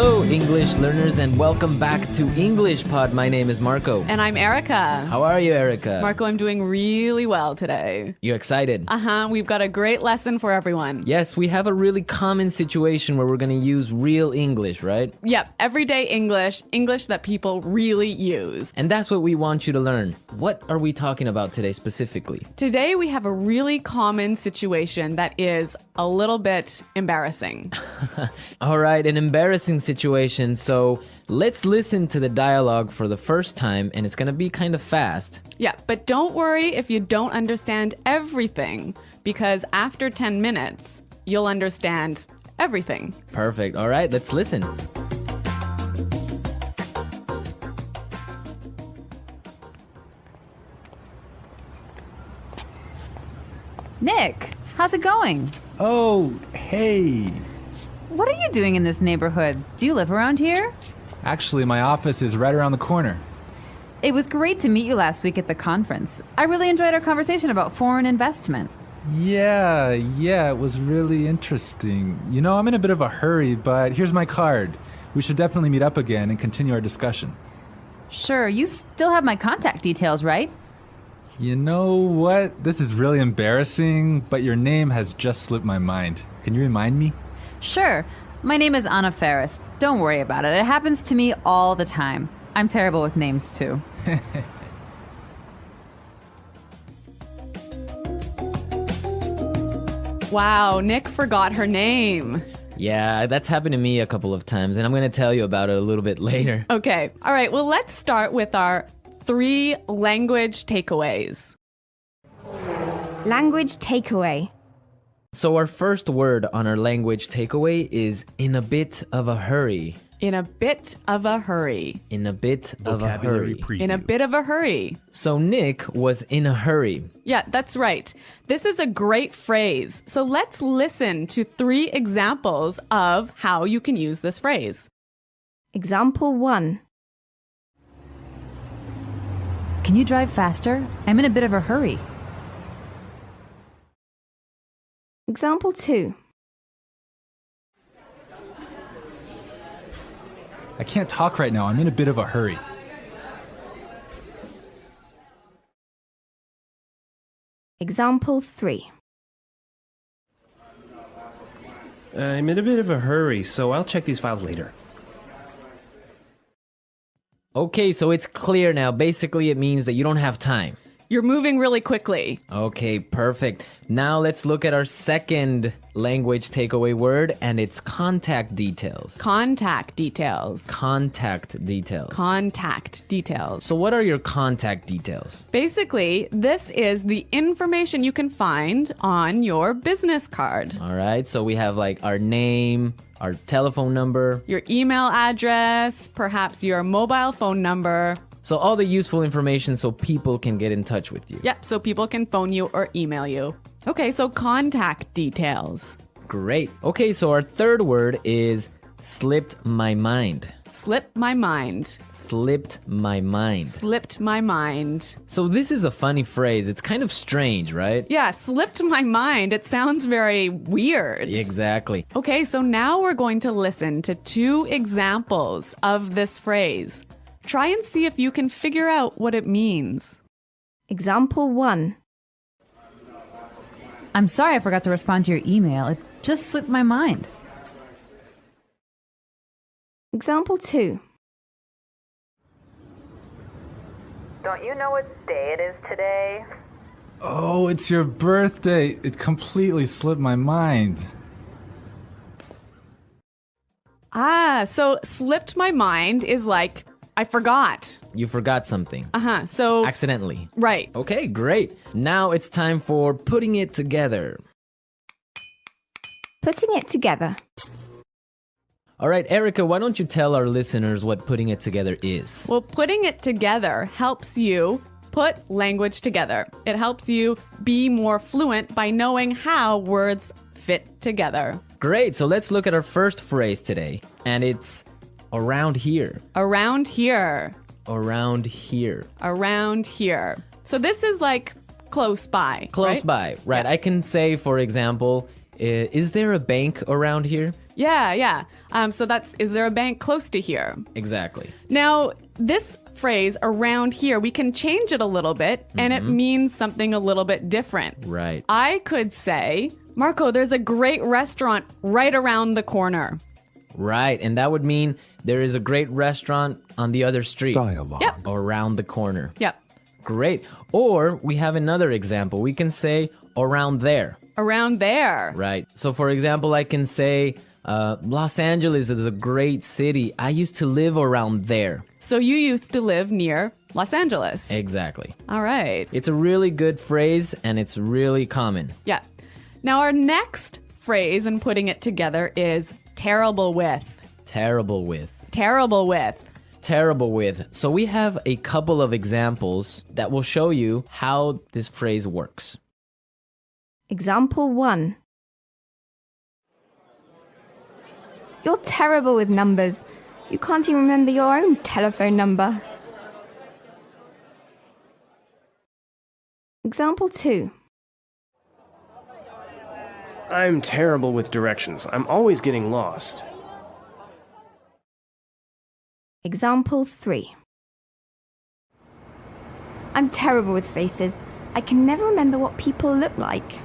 Hello, English learners, and welcome back to EnglishPod. My name is Marco. And I'm Erica. How are you, Erica? Marco, I'm doing really well today. You excited? We've got a great lesson for everyone. Yes, we have a really common situation where we're going to use real English, right? Yep, everyday English, English that people really use. And that's what we want you to learn. What are we talking about today specifically? Today we have a really common situation that is a little bit embarrassing. All right, an embarrassing situation. So let's listen to the dialogue for the first time, and it's going to be kind of fast. Yeah, but don't worry if you don't understand everything, because after 10 minutes, you'll understand everything. Perfect. All right, let's listen. Nick, how's it going? Oh, hey. What are you doing in this neighborhood? Do you live around here? Actually, my office is right around the corner. It was great to meet you last week at the conference. I really enjoyed our conversation about foreign investment. Yeah, it was really interesting. You know, I'm in a bit of a hurry, but here's my card. We should definitely meet up again and continue our discussion. Sure, you still have my contact details, right? You know what? This is really embarrassing, but your name has just slipped my mind. Can you remind me? Sure. My name is Anna Ferris. Don't worry about it. It happens to me all the time. I'm terrible with names, too. Wow, Nick forgot her name. Yeah, that's happened to me a couple of times, and I'm going to tell you about it a little bit later. Okay, all right, well, let's start with our 3 language takeaways. Language takeaway. So our first word on our language takeaway is in a bit of a hurry. In a bit of a hurry. In a bit of a hurry. In a bit of a hurry. So Nick was in a hurry. Yeah, that's right. This is a great phrase. So let's listen to 3 examples of how you can use this phrase. Example 1. Can you drive faster? I'm in a bit of a hurry. Example 2. I can't talk right now. I'm in a bit of a hurry. Example 3. I'm in a bit of a hurry, so I'll check these files later. Okay, so it's clear now. Basically, it means that you don't have time. You're moving really quickly. Okay, perfect. Now let's look at our second language takeaway word, and it's contact details. Contact details. Contact details. Contact details. So what are your contact details? Basically, this is the information you can find on your business card. All right, so we have like our name, our telephone number, Your email address, perhaps your mobile phone number. so all the useful information so people can get in touch with you. Yep, so people can phone you or email you. Okay, so contact details. Great. Okay, so our third word is slipped my mind. Slipped my mind. Slipped my mind. Slipped my mind. So this is a funny phrase. It's kind of strange, right? Yeah, slipped my mind. It sounds very weird. Exactly. Okay, so now we're going to listen to 2 examples of this phrase. Try and see if you can figure out what it means. Example 1. I'm sorry I forgot to respond to your email. It just slipped my mind. Example 2. Don't you know what day it is today? Oh, it's your birthday. It completely slipped my mind. So slipped my mind is like, I forgot. You forgot something. So, Accidentally. right. Okay, great. Now it's time for putting it together. Putting it together. All right, Erica, why don't you tell our listeners what putting it together is? Well, putting it together helps you put language together. It helps you be more fluent by knowing how words fit together. Great, so let's look at our first phrase today. And it's around here. Around here. Around here. Around here. So this is like close by. Close right? by, right. Yeah. I can say, for example, is there a bank around here? Yeah. So that's, is there a bank close to here? Exactly. Now, this phrase around here, we can change it a little bit and it means something a little bit different. Right. I could say, Marco, there's a great restaurant right around the corner. Right. And that would mean there is a great restaurant on the other street. Dialogue. Yep. Around the corner. Yep. Great. Or we have another example. We can say around there. Around there. Right. So, for example, I can say Los Angeles is a great city. I used to live around there. So you used to live near Los Angeles. Exactly. All right. It's a really good phrase and it's really common. Yeah. Now, our next phrase and putting it together is terrible with. Terrible with. Terrible with. Terrible with. So we have a couple of examples that will show you how this phrase works. Example 1. You're terrible with numbers. You can't even remember your own telephone number. Example 2. I'm terrible with directions. I'm always getting lost. Example 3. I'm terrible with faces. I can never remember what people look like.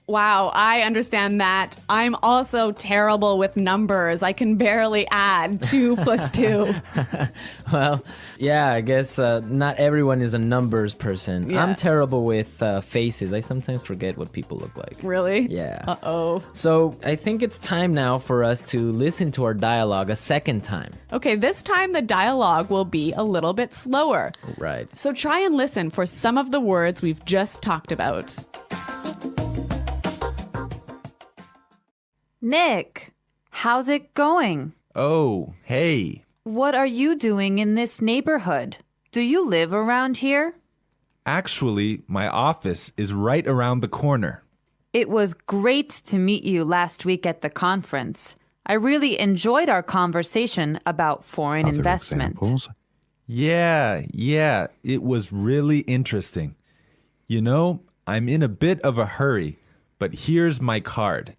Wow, I understand that. I'm also terrible with numbers. I can barely add 2 plus 2. Well, yeah, I guess not everyone is a numbers person. Yeah. I'm terrible with faces. I sometimes forget what people look like. Really? Yeah. Uh-oh. So I think it's time now for us to listen to our dialogue a second time. Okay, this time the dialogue will be a little bit slower. Right. So try and listen for some of the words we've just talked about. Nick, how's it going? Oh, hey. What are you doing in this neighborhood? Do you live around here? Actually, my office is right around the corner. It was great to meet you last week at the conference. I really enjoyed our conversation about foreign Other investment. examples? Yeah, it was really interesting. You know, I'm in a bit of a hurry, but here's my card.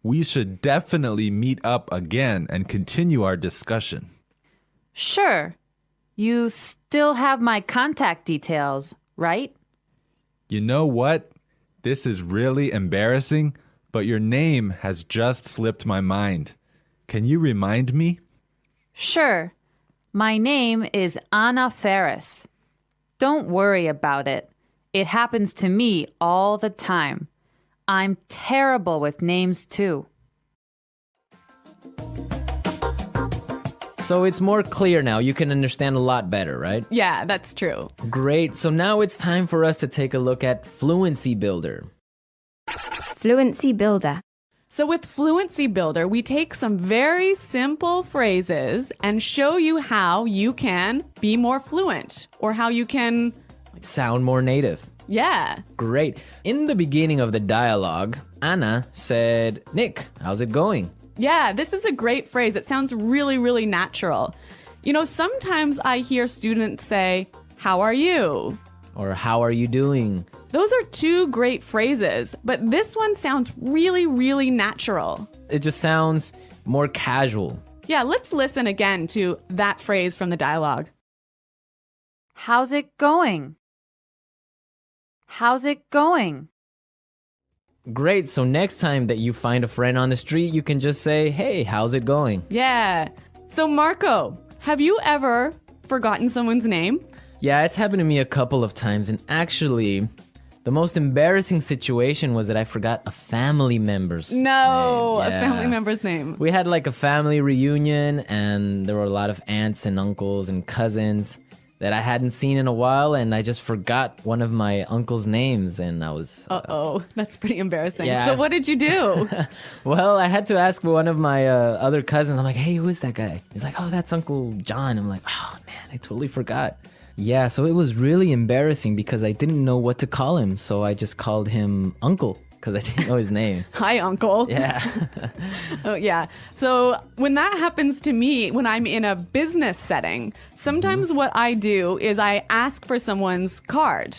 We should definitely meet up again and continue our discussion. Sure. You still have my contact details, right? You know what? This is really embarrassing, but your name has just slipped my mind. Can you remind me? Sure. My name is Anna Ferris. Don't worry about it. It happens to me all the time. I'm terrible with names too. So it's more clear now. You can understand a lot better, right? Yeah, that's true. Great. So now it's time for us to take a look at Fluency Builder. Fluency Builder. So with Fluency Builder, we take some very simple phrases and show you how you can be more fluent or how you can, Sound more native. yeah. Great. In the beginning of the dialogue, Anna said, Nick, how's it going? Yeah, this is a great phrase. It sounds really, really natural. You know, sometimes I hear students say, how are you? Or how are you doing? Those are 2 great phrases, but this one sounds really, really natural. It just sounds more casual. Yeah, let's listen again to that phrase from the dialogue. How's it going? How's it going? Great. So next time that you find a friend on the street, you can just say, hey, how's it going? Yeah. So Marco, have you ever forgotten someone's name? Yeah, it's happened to me a couple of times. And actually, the most embarrassing situation was that I forgot a family member's No, name. a family member's name. We had like a family reunion and there were a lot of aunts and uncles and cousins that I hadn't seen in a while, and I just forgot one of my uncle's names, and I was... Uh-oh, that's pretty embarrassing. Yeah, So what did you do? Well, I had to ask one of my other cousins. I'm like, hey, who is that guy? He's like, oh, that's Uncle John. I'm like, oh, man, I totally forgot. Yeah, so it was really embarrassing because I didn't know what to call him, so I just called him Uncle because I didn't know his name. Hi, Uncle. Yeah. Oh, yeah. So when that happens to me, when I'm in a business setting, sometimes what I do is I ask for someone's card.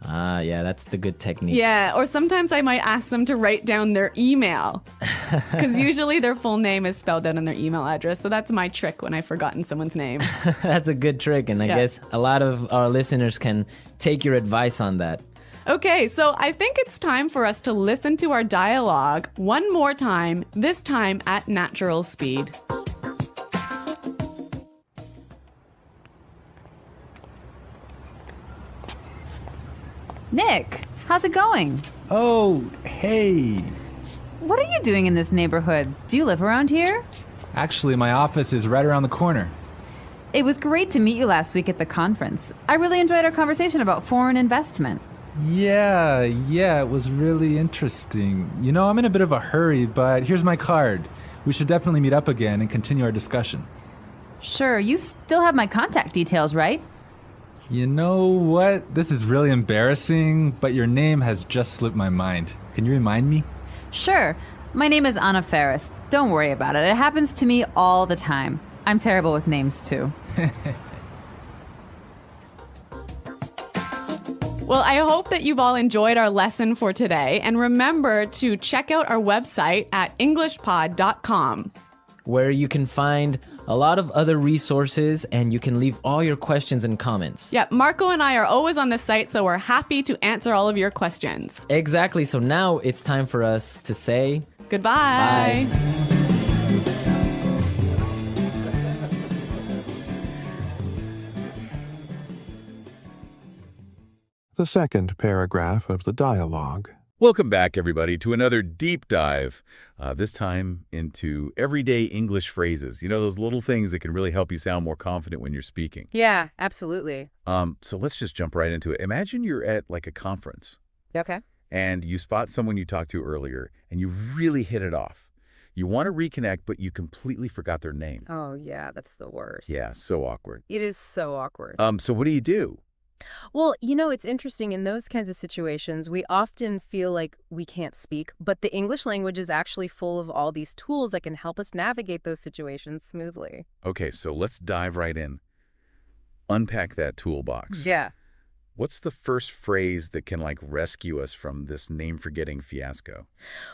Yeah, that's the good technique. Yeah, or sometimes I might ask them to write down their email because usually their full name is spelled out in their email address. So that's my trick when I've forgotten someone's name. That's a good trick, and I guess a lot of our listeners can take your advice on that. Okay, so I think it's time for us to listen to our dialogue one more time, this time at natural speed. Nick, how's it going? Oh, hey. What are you doing in this neighborhood? Do you live around here? Actually, my office is right around the corner. It was great to meet you last week at the conference. I really enjoyed our conversation about foreign investment. Yeah, it was really interesting. You know, I'm in a bit of a hurry, but here's my card. We should definitely meet up again and continue our discussion. Sure, you still have my contact details, right? You know what? This is really embarrassing, but your name has just slipped my mind. Can you remind me? Sure. My name is Anna Ferris. Don't worry about it. It happens to me all the time. I'm terrible with names, too. Well, I hope that you've all enjoyed our lesson for today. And remember to check out our website at englishpod.com, where you can find a lot of other resources and you can leave all your questions and comments. Yeah, Marco and I are always on the site, so we're happy to answer all of your questions. Exactly. So now it's time for us to say goodbye. Bye. The second paragraph of the dialogue. Welcome back, everybody, to another deep dive, this time into everyday English phrases. You know, those little things that can really help you sound more confident when you're speaking. Yeah, absolutely. So let's just jump right into it. Imagine you're at like a conference. Okay. And you spot someone you talked to earlier, and you really hit it off. You want to reconnect, but you completely forgot their name. Oh, yeah, that's the worst. Yeah, so awkward. It is so awkward. So what do you do? Well, you know, it's interesting. In those kinds of situations, we often feel like we can't speak, but the English language is actually full of all these tools that can help us navigate those situations smoothly. Okay, so let's dive right in. Unpack that toolbox. Yeah. What's the first phrase that can, like, rescue us from this name-forgetting fiasco?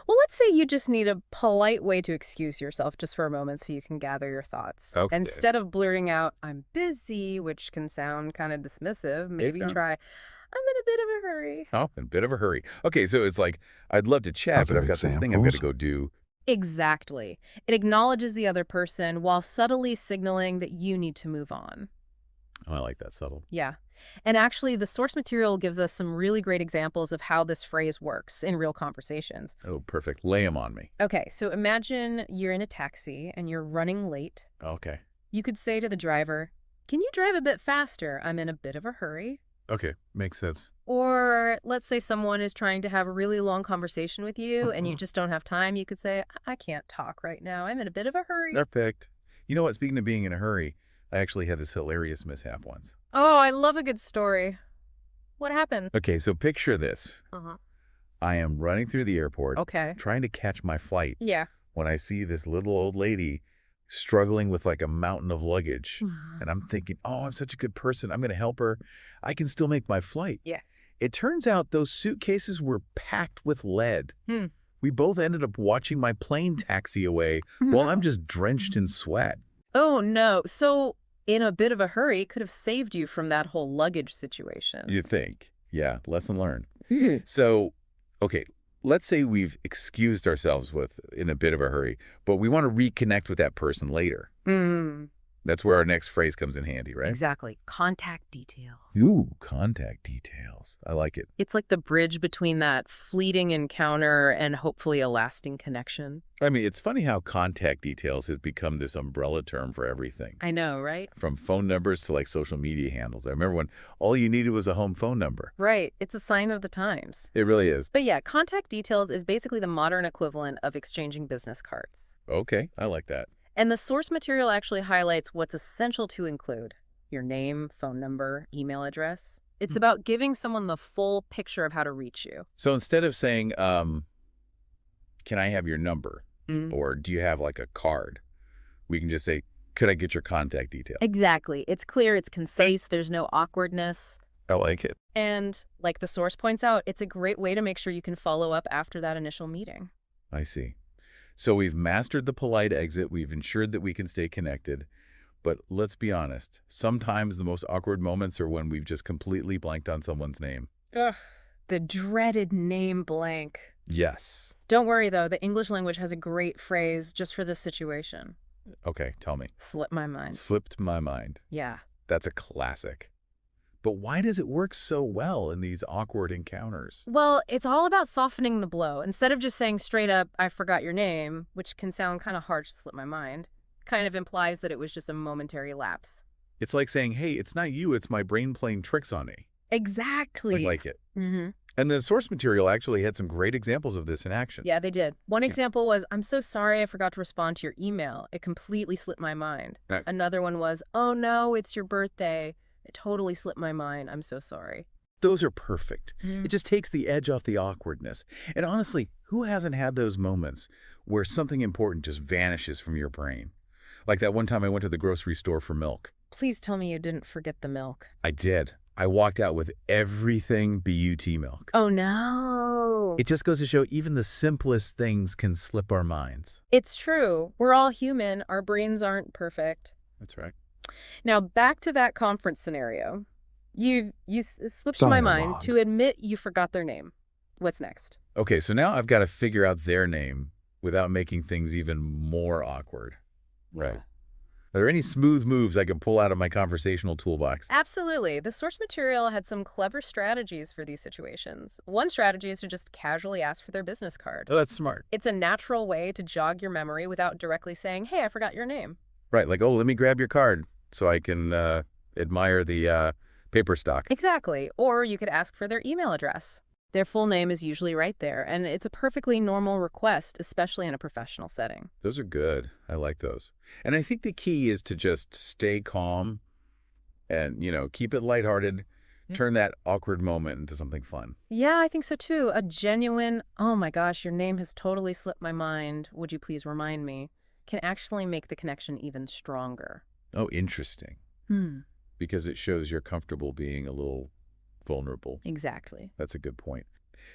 Well, let's say you just need a polite way to excuse yourself just for a moment so you can gather your thoughts. Okay. Instead of blurting out, I'm busy, which can sound kind of dismissive, maybe try, I'm in a bit of a hurry. Oh, in a bit of a hurry. Okay, so it's like, I'd love to chat, but I've got this thing I've got to go do. Exactly. It acknowledges the other person while subtly signaling that you need to move on. Oh, I like that, subtle. Yeah. And actually, the source material gives us some really great examples of how this phrase works in real conversations. Oh, perfect. Lay them on me. Okay, so imagine you're in a taxi and you're running late. Okay. You could say to the driver, can you drive a bit faster? I'm in a bit of a hurry. Okay, makes sense. Or let's say someone is trying to have a really long conversation with you and you just don't have time. You could say, I can't talk right now. I'm in a bit of a hurry. Perfect. You know what? Speaking of being in a hurry, I actually had this hilarious mishap once. Oh, I love a good story. What happened? Okay, so picture this. Uh-huh. I am running through the airport, Okay. trying to catch my flight, Yeah. when I see this little old lady struggling with like a mountain of luggage. And I'm thinking, oh, I'm such a good person. I'm going to help her. I can still make my flight. Yeah. It turns out those suitcases were packed with lead. We both ended up watching my plane taxi away while I'm just drenched in sweat. Oh, no. So in a bit of a hurry could have saved you from that whole luggage situation. You think? Yeah, lesson learned. So, okay, let's say we've excused ourselves in a bit of a hurry, but we want to reconnect with that person later. That's where our next phrase comes in handy, right? Exactly. Contact details. Ooh, contact details. I like it. It's like the bridge between that fleeting encounter and hopefully a lasting connection. I mean, it's funny how contact details has become this umbrella term for everything. I know, right? From phone numbers to like social media handles. I remember when all you needed was a home phone number. Right. It's a sign of the times. It really is. But yeah, contact details is basically the modern equivalent of exchanging business cards. Okay, I like that. And the source material actually highlights what's essential to include: your name, phone number, email address. It's about giving someone the full picture of how to reach you. So instead of saying, can I have your number? Or do you have like a card? We can just say, could I get your contact details? Exactly. It's clear, it's concise, there's no awkwardness. I like it. And like the source points out, it's a great way to make sure you can follow up after that initial meeting. I see. So we've mastered the polite exit. We've ensured that we can stay connected. But let's be honest. Sometimes the most awkward moments are when we've just completely blanked on someone's name. Ugh, the dreaded name blank. Yes. Don't worry, though. The English language has a great phrase just for this situation. Okay, tell me. Slipped my mind. Slipped my mind. Yeah. That's a classic. But why does it work so well in these awkward encounters? Well, it's all about softening the blow. Instead of just saying straight up, I forgot your name, which can sound kind of harsh, slip my mind, kind of implies that it was just a momentary lapse. It's like saying, hey, it's not you, it's my brain playing tricks on me. Exactly. I like it. Mm-hmm. And the source material actually had some great examples of this in action. Yeah, they did. One example was, I'm so sorry I forgot to respond to your email. It completely slipped my mind. Another one was, oh no, it's your birthday. It totally slipped my mind. I'm so sorry. Those are perfect. It just takes the edge off the awkwardness. And honestly, who hasn't had those moments where something important just vanishes from your brain? Like that one time I went to the grocery store for milk. Please tell me you didn't forget the milk. I did. I walked out with everything BUT milk. Oh no. It just goes to show even the simplest things can slip our minds. It's true. We're all human. Our brains aren't perfect. That's right. Now, back to that conference scenario. You slipped my mind to admit you forgot their name. What's next? Okay, so now I've got to figure out their name without making things even more awkward. Right. Are there any smooth moves I can pull out of my conversational toolbox? Absolutely. The source material had some clever strategies for these situations. One strategy is to just casually ask for their business card. Oh, that's smart. It's a natural way to jog your memory without directly saying, hey, I forgot your name. Right, like, oh, let me grab your card so I can admire the paper stock. Exactly. Or you could ask for their email address. Their full name is usually right there, and it's a perfectly normal request, especially in a professional setting. Those are good. I like those. And I think the key is to just stay calm and, keep it lighthearted, turn that awkward moment into something fun. Yeah, I think so too. A genuine, oh my gosh, your name has totally slipped my mind. Would you please remind me? Can actually make the connection even stronger. Oh, interesting. Because it shows you're comfortable being a little vulnerable. Exactly. That's a good point.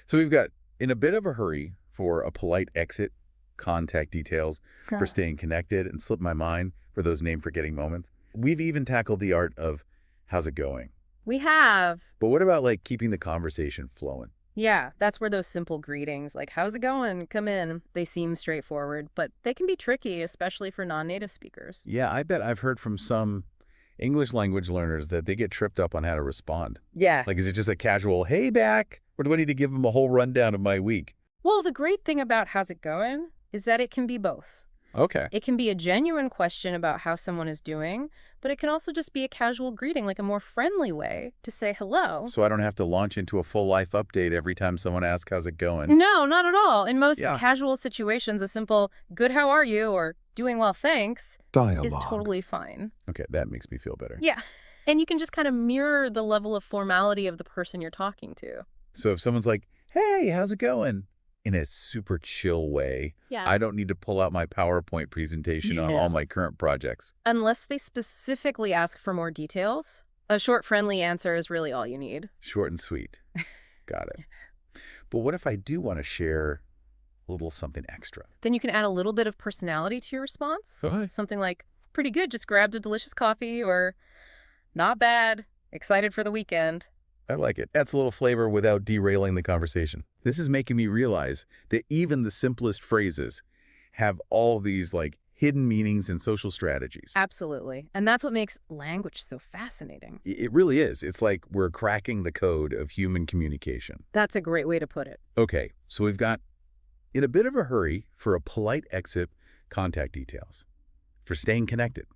So we've got, in a bit of a hurry for a polite exit, contact details for staying connected, and slip my mind for those name-forgetting moments. We've even tackled the art of how's it going? We have. But what about, keeping the conversation flowing? Yeah, that's where those simple greetings, like, how's it going? Come in. They seem straightforward, but they can be tricky, especially for non-native speakers. Yeah, I bet I've heard from some English language learners that they get tripped up on how to respond. Yeah. Like, is it just a casual, hey, back? Or do I need to give them a whole rundown of my week? Well, the great thing about how's it going is that it can be both. Okay. It can be a genuine question about how someone is doing, but it can also just be a casual greeting, like a more friendly way to say hello. So I don't have to launch into a full life update every time someone asks how's it going. No, not at all. In most casual situations, a simple, good, how are you? Or doing well, thanks, is totally fine. Okay, that makes me feel better. Yeah. And you can just kind of mirror the level of formality of the person you're talking to. So if someone's like, hey, how's it going? In a super chill way, I don't need to pull out my PowerPoint presentation on all my current projects. Unless they specifically ask for more details, a short, friendly answer is really all you need. Short and sweet. Got it. But what if I do want to share a little something extra? Then you can add a little bit of personality to your response. Okay. Something like, pretty good, just grabbed a delicious coffee, or not bad, excited for the weekend. I like it. Adds a little flavor without derailing the conversation. This is making me realize that even the simplest phrases have all these hidden meanings and social strategies. Absolutely. And that's what makes language so fascinating. It really is. It's like we're cracking the code of human communication. That's a great way to put it. Okay, so we've got, in a bit of a hurry for a polite exit, contact details, for staying connected,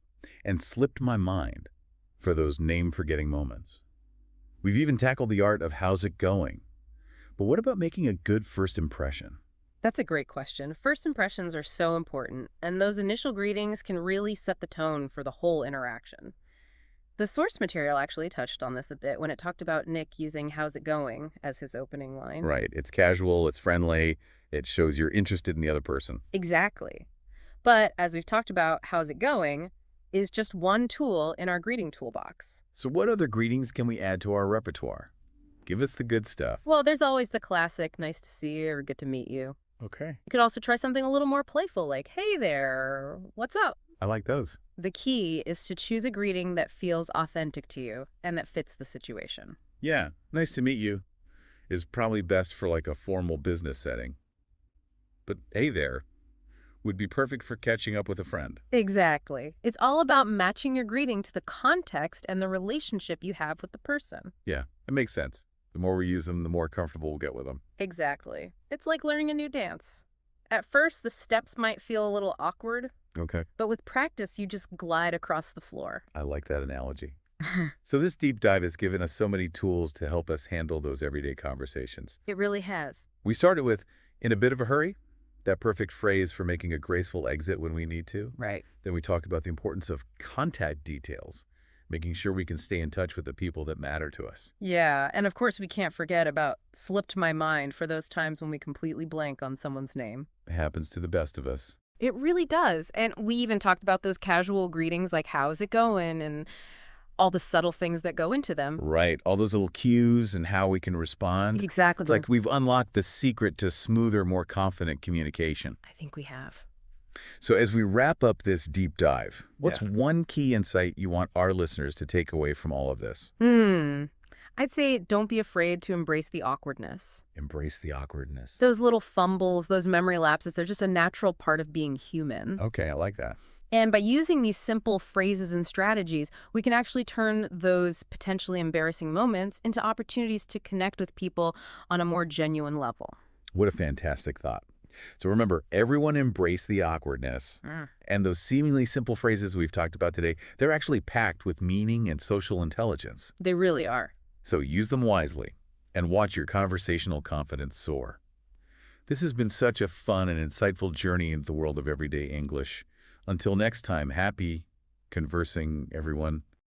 and slipped my mind for those name-forgetting moments. We've even tackled the art of how's it going. But what about making a good first impression? That's a great question. First impressions are so important, and those initial greetings can really set the tone for the whole interaction. The source material actually touched on this a bit when it talked about Nick using how's it going as his opening line. Right. It's casual, it's friendly, it shows you're interested in the other person. Exactly. But as we've talked about how's it going, is just one tool in our greeting toolbox. So what other greetings can we add to our repertoire? Give us the good stuff. Well, there's always the classic, nice to see you or good to meet you. Okay. You could also try something a little more playful like, hey there, what's up? I like those. The key is to choose a greeting that feels authentic to you and that fits the situation. Yeah, nice to meet you is probably best for like a formal business setting. But hey there would be perfect for catching up with a friend. Exactly. It's all about matching your greeting to the context and the relationship you have with the person. Yeah, it makes sense. The more we use them, the more comfortable we'll get with them. Exactly. It's like learning a new dance. At first, the steps might feel a little awkward, Okay. but with practice, you just glide across the floor. I like that analogy. So this deep dive has given us so many tools to help us handle those everyday conversations. It really has. We started with, in a bit of a hurry, that perfect phrase for making a graceful exit when we need to. Right. Then we talked about the importance of contact details, making sure we can stay in touch with the people that matter to us. Yeah, and of course we can't forget about slipped my mind for those times when we completely blank on someone's name. It happens to the best of us. It really does. And we even talked about those casual greetings like, how's it going? And all the subtle things that go into them. Right. All those little cues and how we can respond. Exactly. It's like we've unlocked the secret to smoother, more confident communication. I think we have. So as we wrap up this deep dive, what's one key insight you want our listeners to take away from all of this? I'd say don't be afraid to embrace the awkwardness. Embrace the awkwardness. Those little fumbles, those memory lapses, they're just a natural part of being human. Okay, I like that. And by using these simple phrases and strategies, we can actually turn those potentially embarrassing moments into opportunities to connect with people on a more genuine level. What a fantastic thought. So remember, everyone embrace the awkwardness. And those seemingly simple phrases we've talked about today, they're actually packed with meaning and social intelligence. They really are. So use them wisely and watch your conversational confidence soar. This has been such a fun and insightful journey into the world of everyday English. Until next time, happy conversing, everyone.